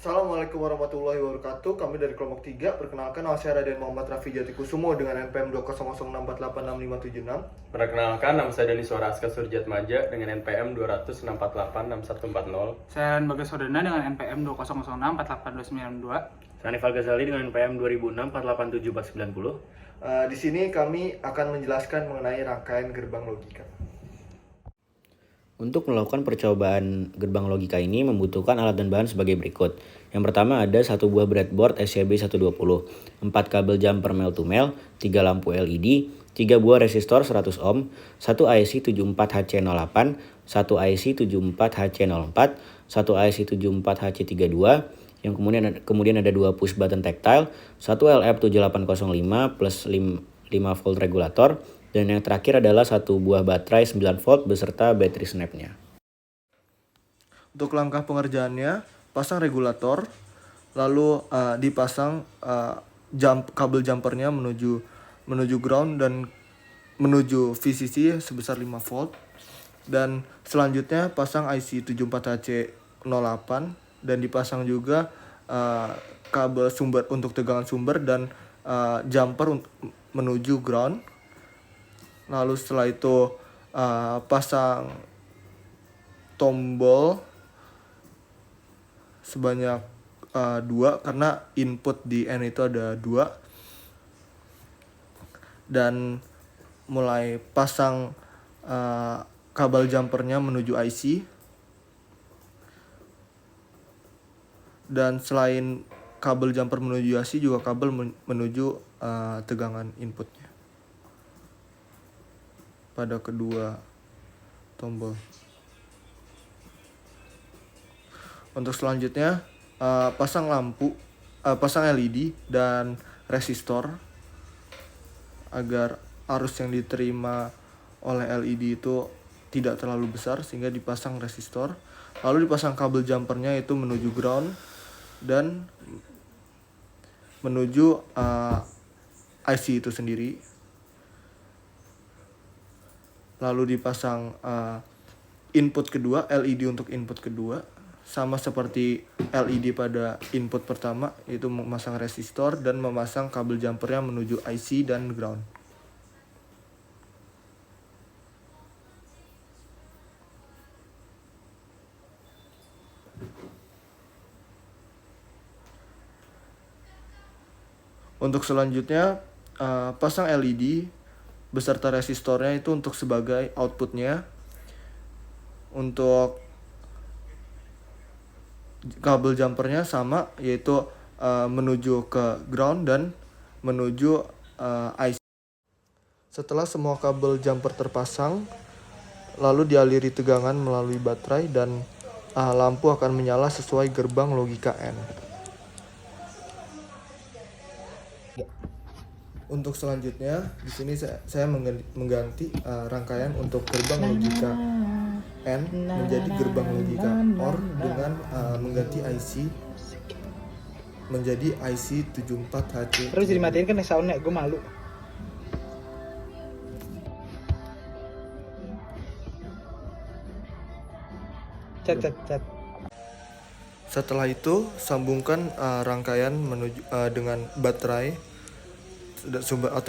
Assalamualaikum warahmatullahi wabarakatuh. Kami dari kelompok 3. Perkenalkan, nama saya Raden Muhammad Raffi Jatikusumo dengan NPM 20064866576. Perkenalkan, nama saya Dani Suaraska Surjatmaja dengan NPM 20064861140. Saya Bagas Sodana dengan NPM 200648292. Saya Hanifal Ghazali dengan NPM 2006487490. Di sini kami akan menjelaskan mengenai rangkaian gerbang logika. Untuk melakukan percobaan gerbang logika ini membutuhkan alat dan bahan sebagai berikut. Yang pertama ada satu buah breadboard SCB120, 4 kabel jumper male to male, 3 lampu LED, 3 buah resistor 100 ohm, 1 IC 74HC08, 1 IC 74HC04, 1 IC 74HC32, yang kemudian ada 2 push button tactile, 1 LF7805 plus 5 volt regulator, dan yang terakhir adalah satu buah baterai 9 volt beserta battery snap-nya. Untuk langkah pengerjaannya, pasang regulator, lalu dipasang kabel jumpernya menuju ground dan menuju VCC sebesar 5 volt. Dan selanjutnya pasang IC 74HC08 dan dipasang juga kabel sumber untuk tegangan sumber dan jumper menuju ground. Lalu setelah itu pasang tombol sebanyak 2 karena input di N itu ada 2. Dan mulai pasang kabel jumpernya menuju IC. Dan selain kabel jumper menuju IC juga kabel menuju tegangan inputnya pada kedua tombol. Untuk selanjutnya pasang LED dan resistor agar arus yang diterima oleh LED itu tidak terlalu besar sehingga dipasang resistor. Lalu dipasang kabel jumpernya itu menuju ground dan menuju IC itu sendiri. Lalu dipasang input kedua, LED untuk input kedua, sama seperti LED pada input pertama, yaitu memasang resistor dan memasang kabel jumpernya menuju IC dan ground. Untuk selanjutnya pasang LED beserta resistornya itu untuk sebagai outputnya. Untuk kabel jumpernya sama, yaitu menuju ke ground dan menuju IC. Setelah semua kabel jumper terpasang, lalu dialiri tegangan melalui baterai dan lampu akan menyala sesuai gerbang logika N. Untuk selanjutnya, di sini saya mengganti rangkaian untuk gerbang logika N menjadi gerbang logika OR dengan mengganti IC menjadi IC 74HC. Terus dimatiin kan soundnya, gue malu. Cat. Setelah itu sambungkan rangkaian menuju dengan baterai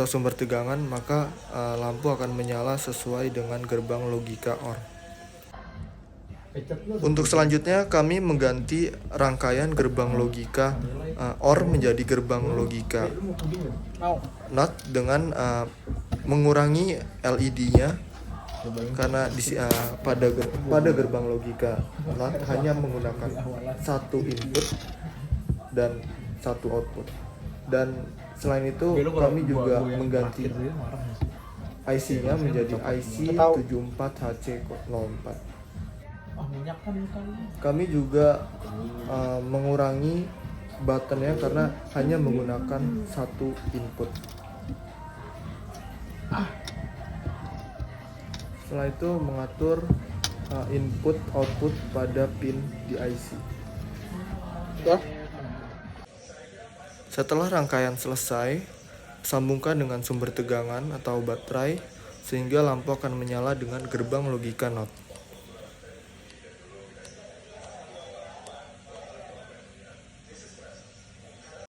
sumber tegangan, maka lampu akan menyala sesuai dengan gerbang logika OR. Untuk selanjutnya kami mengganti rangkaian gerbang logika OR menjadi gerbang logika NOT dengan mengurangi LED-nya, karena pada gerbang logika NOT hanya menggunakan satu input dan satu output. Dan selain itu kami juga mengganti IC-nya menjadi IC 74HC04. Kami juga mengurangi buttonnya karena hanya menggunakan satu input. Setelah itu mengatur input output pada pin di IC. Setelah rangkaian selesai, sambungkan dengan sumber tegangan atau baterai sehingga lampu akan menyala dengan gerbang logika NOT.